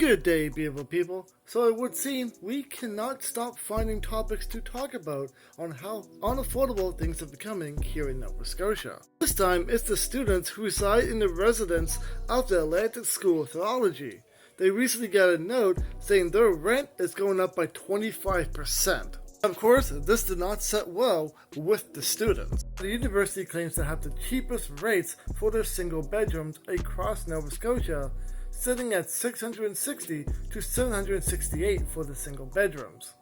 Good day, beautiful people. So it would seem we cannot stop finding topics to talk about on how unaffordable things are becoming here in Nova Scotia. This time, it's the students who reside in the residence of the University of Theology. They recently got a note saying their rent is going up by 25%. Of course, this did not sit well with the students. The university claims to have the cheapest rates for their single bedrooms across Nova Scotia, sitting at $660 to $768 for the single bedrooms.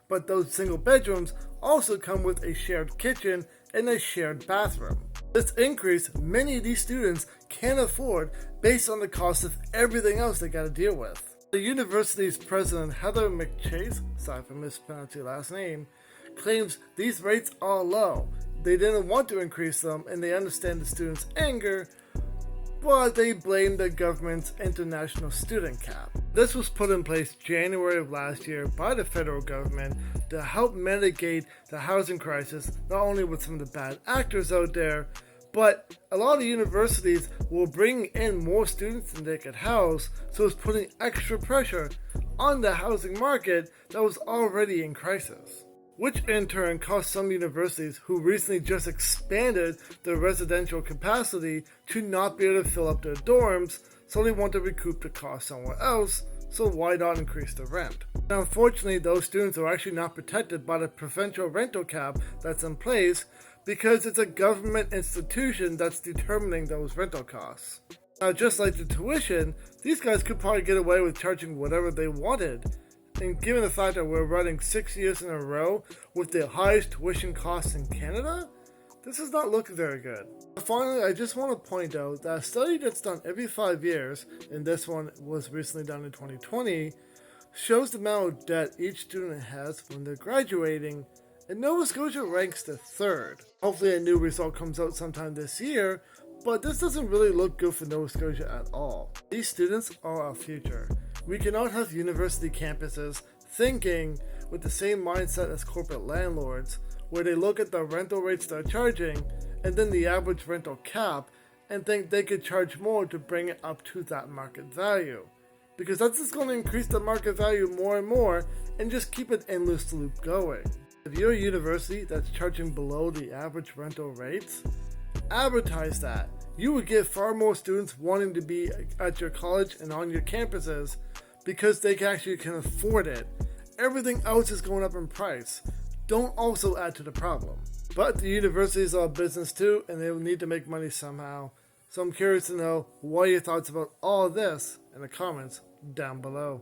But those single bedrooms also come with a shared kitchen and a shared bathroom. This increase many of these students can't afford based on the cost of everything else they gotta deal with. The university's president, Heather McChase, sorry if I mispronounced your last name, claims these rates are low. They didn't want to increase them and they understand the students' anger, but they blame the government's international student cap. This was put in place January of last year by the federal government to help mitigate the housing crisis, not only with some of the bad actors out there, but a lot of universities will bring in more students than they could house, so it's putting extra pressure on the housing market that was already in crisis. Which in turn caused some universities who recently just expanded their residential capacity to not be able to fill up their dorms, so they want to recoup the cost somewhere else, so why not increase the rent? Now unfortunately, those students are actually not protected by the provincial rental cap that's in place because it's a government institution that's determining those rental costs. Now just like the tuition, these guys could probably get away with charging whatever they wanted. And given the fact that we're running 6 years in a row with the highest tuition costs in Canada, this is not looking very good. Finally, I just want to point out that a study that's done every 5 years, and this one was recently done in 2020, shows the amount of debt each student has when they're graduating, and Nova Scotia ranks the third. Hopefully a new result comes out sometime this year, but this doesn't really look good for Nova Scotia at all. These students are our future. We cannot have university campuses thinking with the same mindset as corporate landlords, where they look at the rental rates they're charging and then the average rental cap and think they could charge more to bring it up to that market value. Because that's just going to increase the market value more and more and just keep an endless loop going. If you're a university that's charging below the average rental rates, advertise that. You would get far more students wanting to be at your college and on your campuses because they actually can afford it. Everything else is going up in price. Don't also add to the problem. But the universities are a business too, and they will need to make money somehow. So I'm curious to know what are your thoughts about all of this in the comments down below.